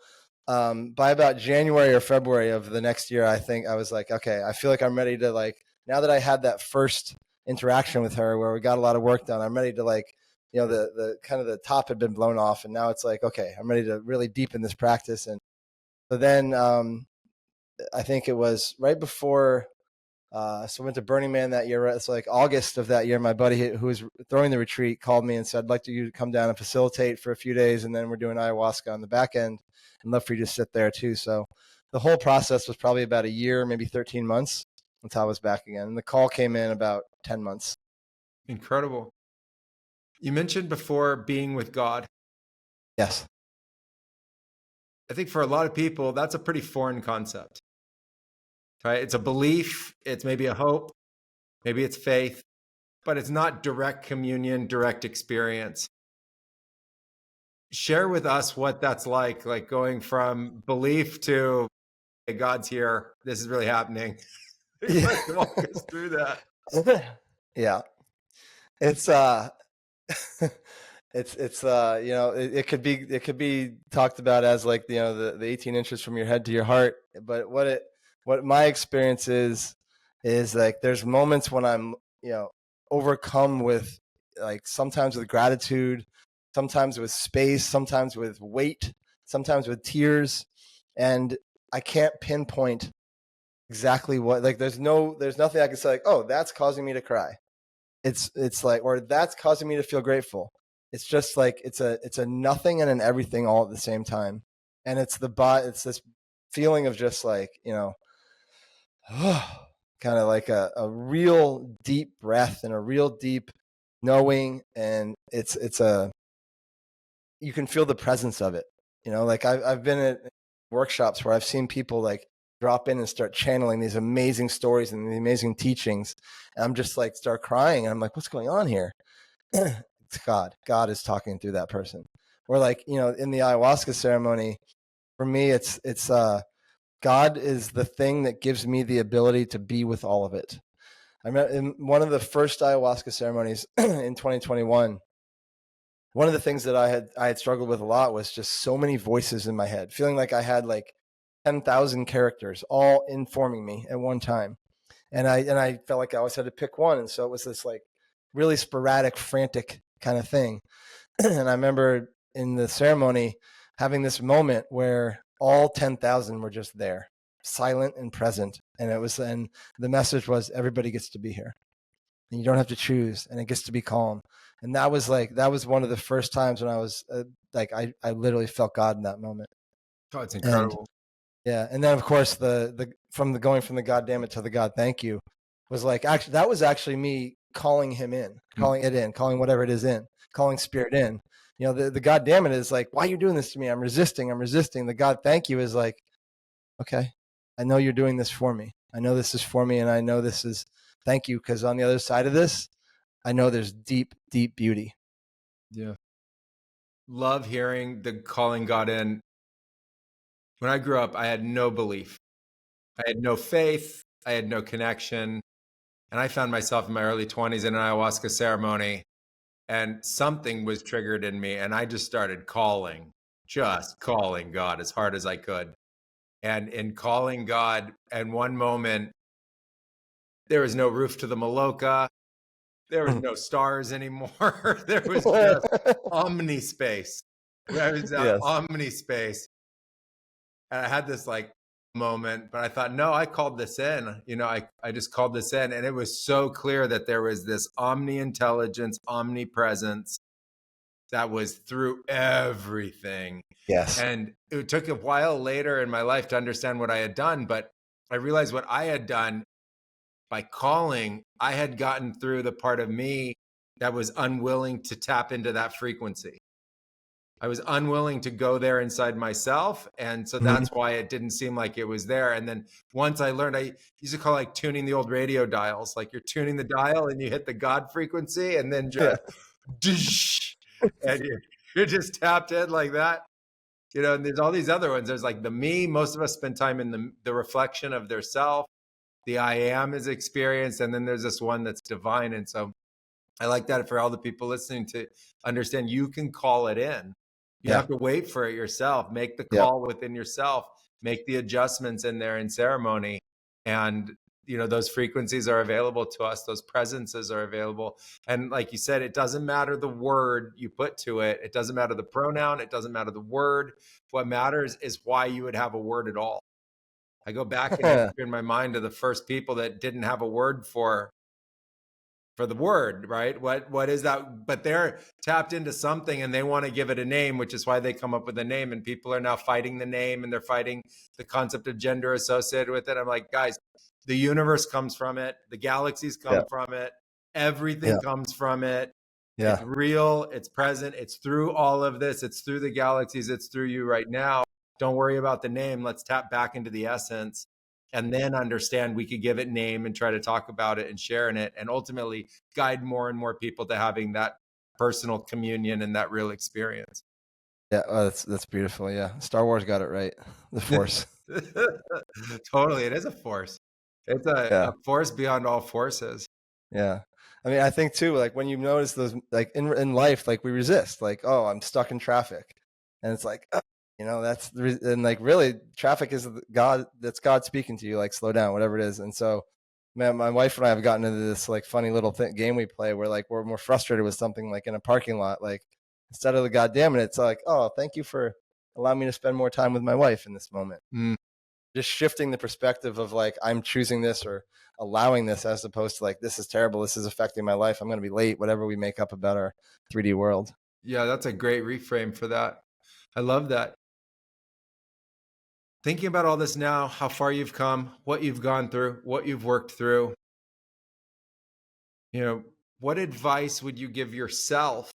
by about January or February of the next year, I think I was like, okay, I feel like I'm ready to now that I had that first interaction with her where we got a lot of work done, I'm ready to the kind of the top had been blown off. And now it's like, okay, I'm ready to really deepen this practice. And so then I think it was right before, so I went to Burning Man that year. It's like August of that year. My buddy who was throwing the retreat called me and said, I'd like you to come down and facilitate for a few days. And then we're doing ayahuasca on the back end, and love for you to sit there too. So the whole process was probably about a year, maybe 13 months until I was back again. And the call came in about 10 months. Incredible. You mentioned before being with God. Yes. I think for a lot of people, that's a pretty foreign concept. Right? It's a belief, it's maybe a hope, maybe it's faith, but it's not direct communion, direct experience. Share with us what that's like going from belief to, hey, God's here, this is really happening. Walk us through that. Yeah. It's it could be talked about as the 18 inches from your head to your heart, but what my experience is like there's moments when I'm overcome with sometimes with gratitude, sometimes with space, sometimes with weight, sometimes with tears, and I can't pinpoint exactly what, there's nothing I can say oh, that's causing me to cry. It's like, or that's causing me to feel grateful. It's just like it's a nothing and an everything all at the same time. And it's this feeling of just kind of like a real deep breath and a real deep knowing. And you can feel the presence of it. I've been at workshops where I've seen people drop in and start channeling these amazing stories and the amazing teachings. And I'm just start crying. And I'm like, what's going on here? It's God. God is talking through that person. Or like, in the ayahuasca ceremony, for me, it's God is the thing that gives me the ability to be with all of it. I remember in one of the first ayahuasca ceremonies in 2021, one of the things that I had struggled with a lot was just so many voices in my head, feeling like I had like 10,000 characters all informing me at one time. And I felt like I always had to pick one. And so it was this like really sporadic, frantic kind of thing. And I remember in the ceremony having this moment where all 10,000 were just there, silent and present. And the message was, everybody gets to be here and you don't have to choose, and it gets to be calm. And that was one of the first times when I was I literally felt God in that moment. Oh, it's incredible. And then of course going from the God damn it to the God thank you was like, actually, that was actually me calling him in, calling it in, calling whatever it is in, calling spirit in. The God damn it is like, why are you doing this to me? I'm resisting. The God thank you is like, okay, I know you're doing this for me. I know this is for me, and I know this is thank you, because on the other side of this, I know there's deep, deep beauty. Yeah. Love hearing the calling God in. When I grew up, I had no belief. I had no faith. I had no connection. And I found myself in my early 20s in an ayahuasca ceremony, and something was triggered in me. And I just started just calling God as hard as I could. And in calling God, at one moment, there was no roof to the Maloka. There was no stars anymore. There was just omnispace. There was Yes. omnispace. And I had this like moment, but I thought, no, I called this in. I just called this in. And it was so clear that there was this omni-intelligence, omnipresence that was through everything. Yes. And it took a while later in my life to understand what I had done, but I realized what I had done by calling, I had gotten through the part of me that was unwilling to tap into that frequency. I was unwilling to go there inside myself. And so that's why it didn't seem like it was there. And then once I learned, I used to call like tuning the old radio dials, like you're tuning the dial and you hit the God frequency and then just, and you're just tapped in like that. And there's all these other ones. There's like the me. Most of us spend time in the reflection of their self. The I am is experienced. And then there's this one that's divine. And so I like that for all the people listening to understand you can call it in. You have to wait for it yourself, make the call within yourself, make the adjustments in there in ceremony. And, those frequencies are available to us. Those presences are available. And like you said, it doesn't matter the word you put to it. It doesn't matter the pronoun. It doesn't matter the word. What matters is why you would have a word at all. I go back in my mind to the first people that didn't have a word for the word, right? What is that? But they're tapped into something and they want to give it a name, which is why they come up with a name. And people are now fighting the name and they're fighting the concept of gender associated with it. I'm like, guys, the universe comes from it. The galaxies come from it. Everything comes from it. It's real. It's present. It's through all of this. It's through the galaxies. It's through you right now. Don't worry about the name. Let's tap back into the essence. And then understand we could give it name and try to talk about it and share in it and ultimately guide more and more people to having that personal communion and that real experience. Yeah, that's beautiful. Yeah, Star Wars got it right. The Force. Totally, it is a force. It's a force beyond all forces. Yeah, I mean, I think too, like when you notice those, like in life, like we resist, like, oh, I'm stuck in traffic, and it's like, and like really, traffic is God. That's God speaking to you, like slow down, whatever it is. And so, man, my wife and I have gotten into this like funny little game we play where like we're more frustrated with something like in a parking lot, like instead of the goddamn it, it's like, oh, thank you for allowing me to spend more time with my wife in this moment. Just shifting the perspective of like, I'm choosing this or allowing this, as opposed to like, this is terrible, this is affecting my life, I'm going to be late, whatever we make up about our 3D world. Yeah, that's a great reframe for that. I love that. Thinking about all this now, how far you've come, what you've gone through, what you've worked through, what advice would you give yourself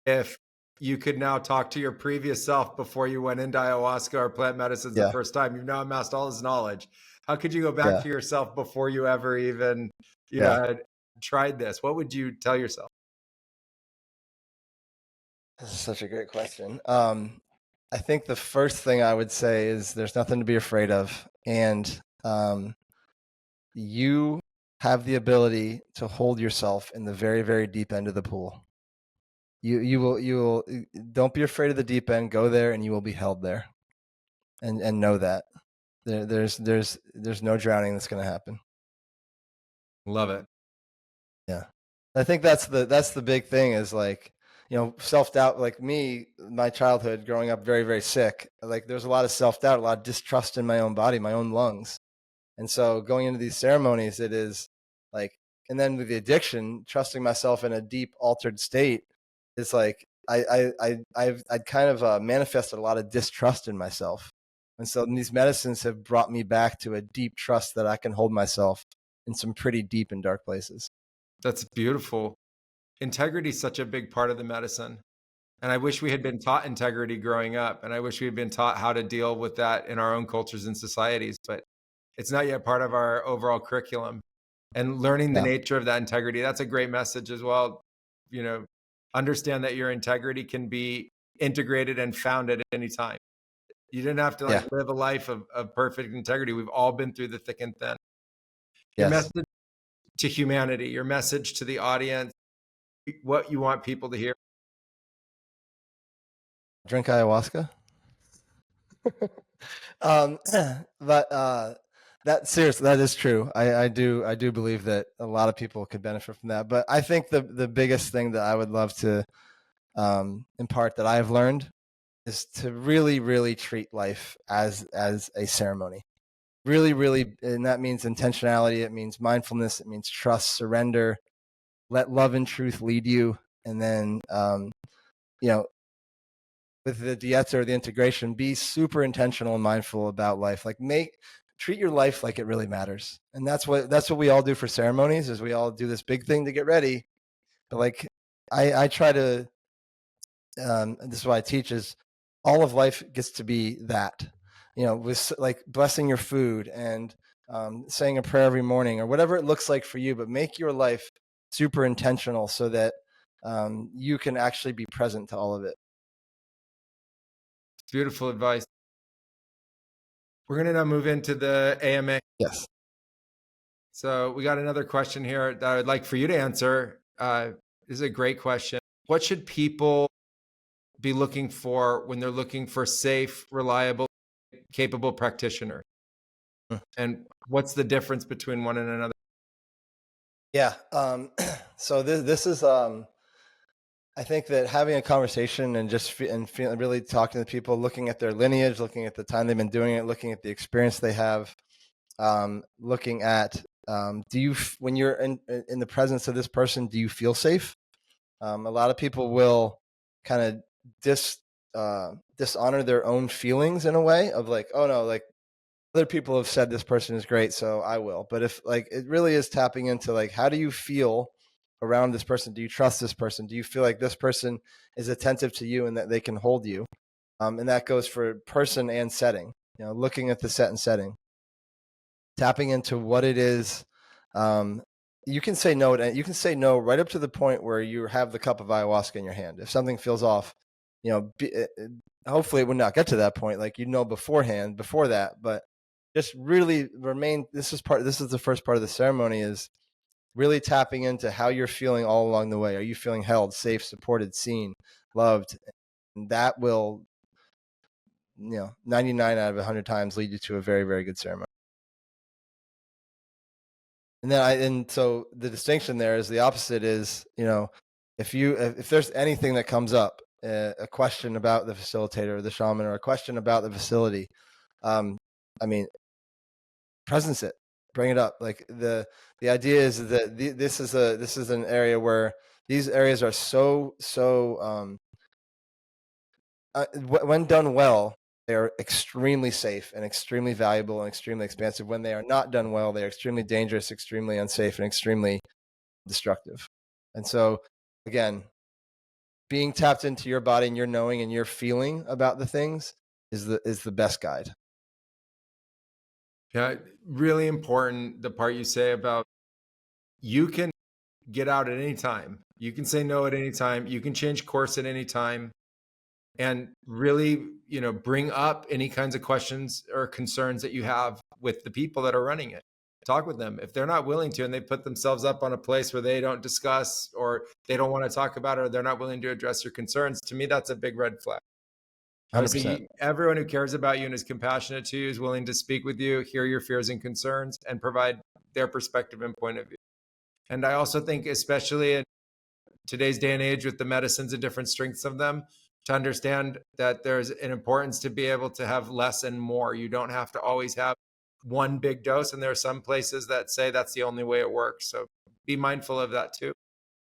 if you could now talk to your previous self before you went into ayahuasca or plant medicines the first time? You've now amassed all this knowledge. How could you go back to yourself before you ever even, had tried this? What would you tell yourself? This is such a great question. I think the first thing I would say is there's nothing to be afraid of, and you have the ability to hold yourself in the very, very deep end of the pool. You will don't be afraid of the deep end. Go there, and you will be held there, and know that there's no drowning that's going to happen. Love it. Yeah, I think that's the big thing is like, self-doubt. Like me, my childhood growing up very, very sick, like there's a lot of self-doubt, a lot of distrust in my own body, my own lungs. And so going into these ceremonies, it is like, and then with the addiction, trusting myself in a deep altered state, it's like I'd kind of manifested a lot of distrust in myself. And so these medicines have brought me back to a deep trust that I can hold myself in some pretty deep and dark places. That's beautiful. Integrity is such a big part of the medicine. And I wish we had been taught integrity growing up. And I wish we had been taught how to deal with that in our own cultures and societies. But it's not yet part of our overall curriculum. And learning the Yeah. nature of that integrity, that's a great message as well. Understand that your integrity can be integrated and found at any time. You didn't have to live a life of perfect integrity. We've all been through the thick and thin. Your Yes. message to humanity, your message to the audience, what you want people to hear. Drink ayahuasca. But that seriously, that is true. I do believe that a lot of people could benefit from that. But I think the biggest thing that I would love to impart that I've learned is to really, really treat life as a ceremony. Really, really, and that means intentionality. It means mindfulness. It means trust, surrender. Let love and truth lead you, and then with the dieta or the integration, be super intentional and mindful about life. Like treat your life like it really matters. And that's what we all do for ceremonies, is we all do this big thing to get ready. But like I try to this is what I teach, is all of life gets to be that. With like blessing your food and saying a prayer every morning or whatever it looks like for you, but make your life super intentional so that you can actually be present to all of it. Beautiful advice. We're going to now move into the AMA. Yes. So we got another question here that I would like for you to answer. This is a great question. What should people be looking for when they're looking for safe, reliable, capable practitioners? And what's the difference between one and another? Yeah. So this is I think that having a conversation and just feeling really talking to people, looking at their lineage, looking at the time they've been doing it, looking at the experience they have, looking at when you're in the presence of this person, do you feel safe? A lot of people will kind of dishonor their own feelings in a way of like, oh no, like other people have said this person is great, so I will. But if like it really is tapping into like, how do you feel around this person? Do you trust this person? Do you feel like this person is attentive to you and that they can hold you? And that goes for person and setting. Looking at the set and setting, tapping into what it is. You can say no. You can say no right up to the point where you have the cup of ayahuasca in your hand. If something feels off, hopefully it would not get to that point. Like beforehand, before that, but just really remain. This is the first part of the ceremony, is really tapping into how you're feeling all along the way. Are you feeling held, safe, supported, seen, loved? And that will, 99 out of 100 times lead you to a very, very good ceremony. And so the distinction there is the opposite is, if there's anything that comes up, a question about the facilitator or the shaman, or a question about the facility, presence it, bring it up. Like the idea is that this is an area where these areas are so when done well, they are extremely safe and extremely valuable and extremely expansive. When they are not done well, they are extremely dangerous, extremely unsafe, and extremely destructive. And so, again, being tapped into your body and your knowing and your feeling about the things is the best guide. Yeah, really important, the part you say about you can get out at any time. You can say no at any time. You can change course at any time. And really, bring up any kinds of questions or concerns that you have with the people that are running it. Talk with them. If they're not willing to, and they put themselves up on a place where they don't discuss, or they don't want to talk about it, or they're not willing to address your concerns, to me, that's a big red flag. 100%. Obviously, everyone who cares about you and is compassionate to you is willing to speak with you, hear your fears and concerns, and provide their perspective and point of view. And I also think, especially in today's day and age with the medicines and different strengths of them, to understand that there's an importance to be able to have less and more. You don't have to always have one big dose. And there are some places that say that's the only way it works. So be mindful of that too,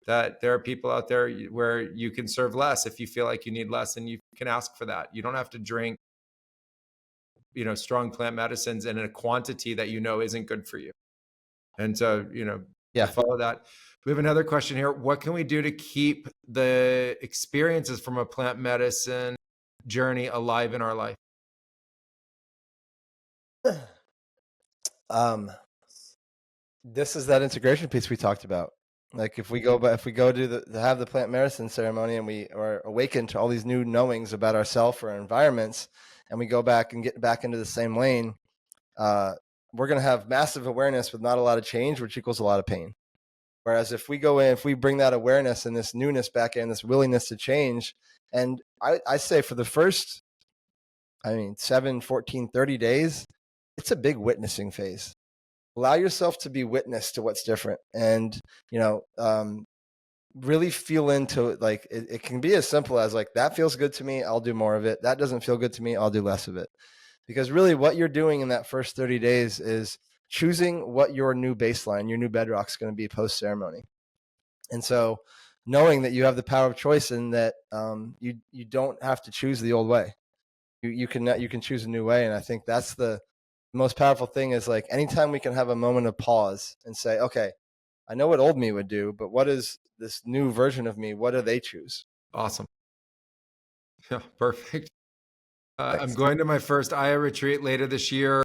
that there are people out there where you can serve less if you feel like you need less, and you can ask for that. You don't have to drink, strong plant medicines in a quantity that isn't good for you. And so, to follow that. We have another question here. What can we do to keep the experiences from a plant medicine journey alive in our life? This is that integration piece we talked about. Like if we go to have the plant medicine ceremony, and we are awakened to all these new knowings about ourselves or our environments, and we go back and get back into the same lane, we're going to have massive awareness with not a lot of change, which equals a lot of pain. Whereas if we go in, if we bring that awareness and this newness back in, this willingness to change, and I say for the first, 7, 14, 30 days, it's a big witnessing phase. Allow yourself to be witness to what's different, and, really feel into it. Like it can be as simple as like, that feels good to me, I'll do more of it. That doesn't feel good to me, I'll do less of it. Because really what you're doing in that first 30 days is choosing what your new baseline, your new bedrock is going to be post-ceremony. And so knowing that you have the power of choice, and that you don't have to choose the old way. You can choose a new way. And I think that's the most powerful thing, is like anytime we can have a moment of pause and say, okay, I know what old me would do, but what is this new version of me? What do they choose? Awesome. Yeah, perfect. I'm going to my first Aya retreat later this year.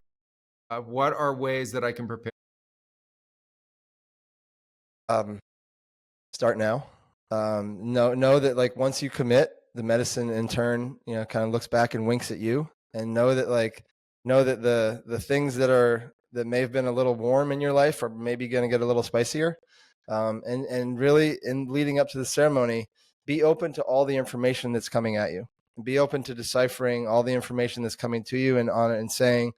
What are ways that I can prepare? Start now. Know that like once you commit, the medicine in turn, kind of looks back and winks at you, and know that the things that may have been a little warm in your life are maybe going to get a little spicier. And really, in leading up to the ceremony, be open to all the information that's coming at you. Be open to deciphering all the information that's coming to you, and saying,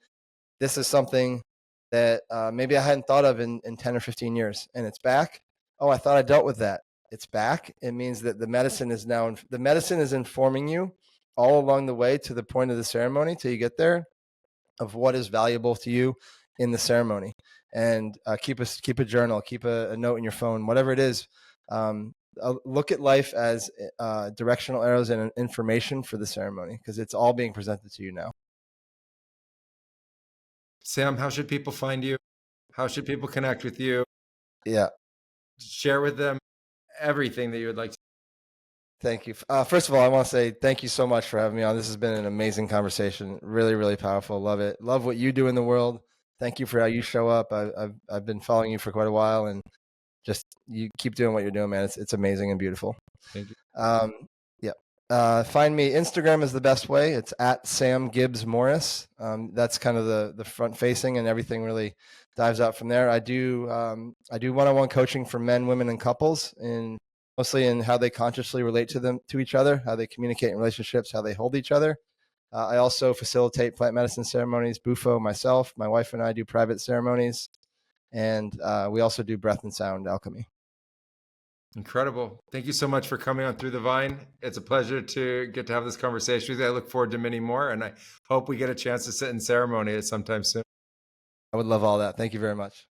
this is something that maybe I hadn't thought of in 10 or 15 years, and it's back. Oh, I thought I dealt with that. It's back. It means that the medicine is informing you all along the way to the point of the ceremony, till you get there, of what is valuable to you in the ceremony. And keep a journal, keep a note in your phone, whatever it is. Look at life as directional arrows and information for the ceremony, because it's all being presented to you now. Sam, how should people find you? How should people connect with you? Yeah. Share with them everything that you would like to. Thank you. First of all, I want to say thank you so much for having me on. This has been an amazing conversation. Really, really powerful. Love it. Love what you do in the world. Thank you for how you show up. I've been following you for quite a while, and just you keep doing what you're doing, man. It's amazing and beautiful. Thank you. Find me. Instagram is the best way. It's at Sam Gibbs Morris. That's kind of the front facing, and everything really dives out from there. I do one-on-one coaching for men, women, and couples, mostly in how they consciously relate to each other, how they communicate in relationships, how they hold each other. I also facilitate plant medicine ceremonies, Bufo, myself, my wife and I do private ceremonies, and we also do breath and sound alchemy. Incredible. Thank you so much for coming on Through the Vine. It's a pleasure to get to have this conversation with you. I look forward to many more, and I hope we get a chance to sit in ceremony at sometime soon. I would love all that. Thank you very much.